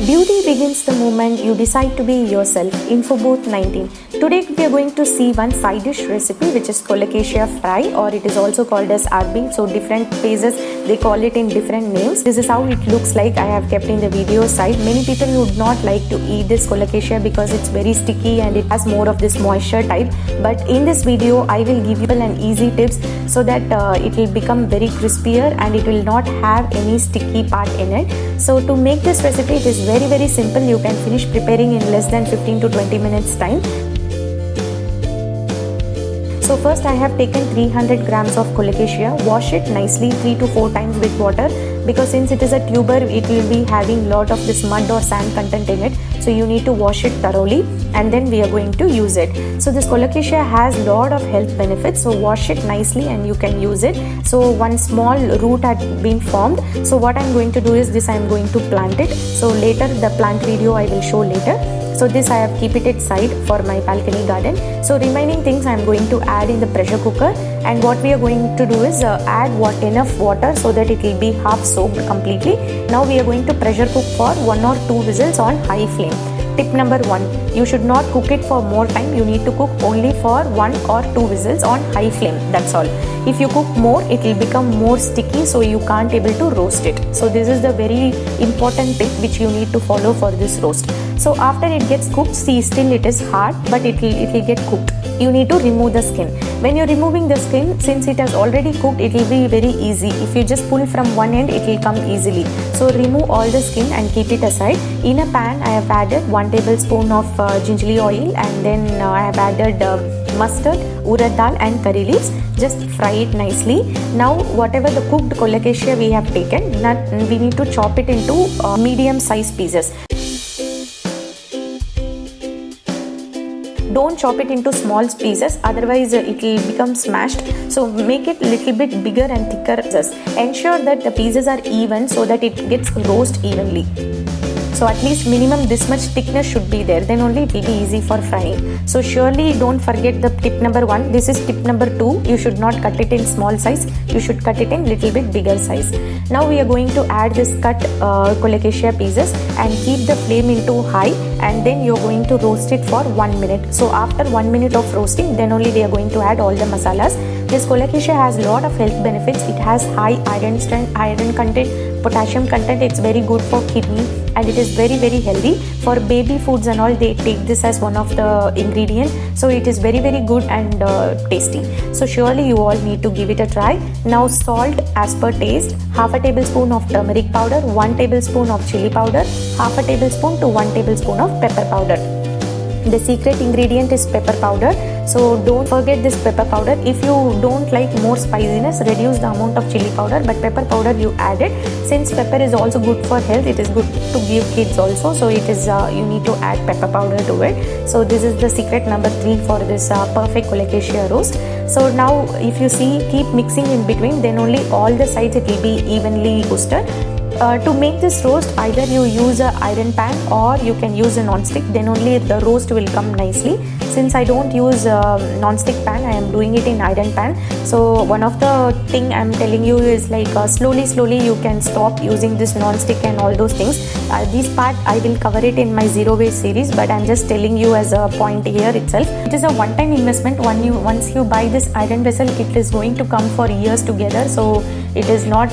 Beauty begins the moment you decide to be yourself. Infobooth 19. Today we are going to see one side dish recipe which is colocasia fry, or it is also called as arbi. So different places they call it in different names. This is how it looks like. I have kept in the video side. Many people would not like to eat this colocasia because it's very sticky and it has more of this moisture type. But in this video I will give you an easy tips so that it will become very crispier and it will not have any sticky part in it. So to make this recipe, it is very simple. You can finish preparing in less than 15 to 20 minutes time. So first I have taken 300 grams of colocasia. Wash it nicely 3 to 4 times with water, because since it is a tuber, it will be having lot of this mud or sand content in it. So you need to wash it thoroughly and then we are going to use it. So this colocasia has lot of health benefits. So wash it nicely and you can use it. So one small root had been formed. So what I'm going to do is this, I'm going to plant it. So later the plant video I will show later. So this I have keep it aside for my balcony garden. So remaining things I am going to add in the pressure cooker, and what we are going to do is add enough water so that it will be half soaked completely. Now we are going to pressure cook for 1 or 2 whistles on high flame. Tip number 1, you should not cook it for more time. You need to cook only for 1 or 2 whistles on high flame. That's all. If you cook more, it will become more sticky, so you can't able to roast it. So this is the very important tip which you need to follow for this roast. So after it gets cooked, see, still it is hard, but it will get cooked. You need to remove the skin. When you're removing the skin, since it has already cooked, it will be very easy. If you just pull from one end, it will come easily. So remove all the skin and keep it aside. In a pan, I have added 1 tablespoon of gingerly oil, and then I have added mustard, urad dal and curry leaves. Just fry it nicely. Now whatever the cooked colocasia we have taken, we need to chop it into medium size pieces. Don't chop it into small pieces, otherwise it will become smashed. So make it little bit bigger and thicker. Ensure that the pieces are even so that it gets roast evenly. So at least minimum this much thickness should be there, then only it will be easy for frying. So surely don't forget the tip number 1. This is tip number 2. You should not cut it in small size. You should cut it in little bit bigger size. Now we are going to add this cut colocasia pieces and keep the flame into high, and then you're going to roast it for 1 minute. So after 1 minute of roasting, then only we are going to add all the masalas. This colocasia has lot of health benefits. It has high iron strength, iron content, potassium content. It's very good for kidney, and it is very healthy for baby foods and all. They take this as one of the ingredient. So it is very good and tasty. So surely you all need to give it a try. Now salt as per taste. Half a tablespoon of turmeric powder, 1 tablespoon of chili powder, half a tablespoon to 1 tablespoon of pepper powder. The secret ingredient is pepper powder. So don't forget this pepper powder. If you don't like more spiciness, reduce the amount of chili powder, but pepper powder you add it. Since pepper is also good for health, it is good to give kids also. So it is you need to add pepper powder to it. So this is the secret number 3 for this perfect colocasia roast. So now if you see, keep mixing in between, then only all the sides it will be evenly roasted. To make this roast, either you use a iron pan or you can use a non-stick, then only the roast will come nicely. Since I don't use non-stick pan, I am doing it in iron pan. So one of the thing I am telling you is like slowly you can stop using this non-stick and all those things. This part I will cover it in my zero waste series, but I am just telling you as a point here itself. It is a one-time investment. Once you buy this iron vessel, it is going to come for years together. So it is not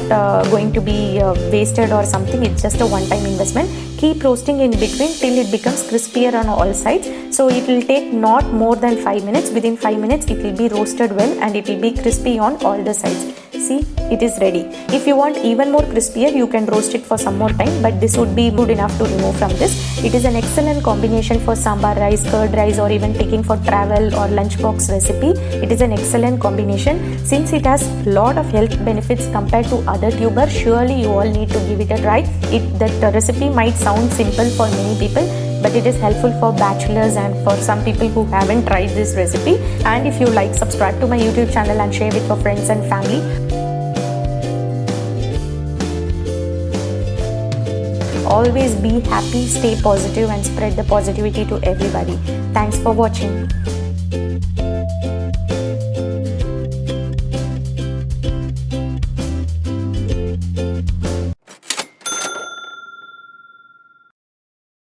going to be wasted or something. It's just a one-time investment. Keep roasting in between till it becomes crispier on all sides. So it will take not more than 5 minutes. Within 5 minutes it will be roasted well and it will be crispy on all the sides. See, it is ready. If you want even more crispier, you can roast it for some more time, but this would be good enough to remove from this. It is an excellent combination for sambar rice, curd rice, or even taking for travel or lunchbox recipe. It is an excellent combination. Since it has lot of health benefits compared to other tubers, surely you all need to give it a try. That recipe might sound simple for many people, but it is helpful for bachelors and for some people who haven't tried this recipe. And if you like, subscribe to my YouTube channel and share with your friends and family. Always be happy, stay positive and spread the positivity to everybody. Thanks for watching.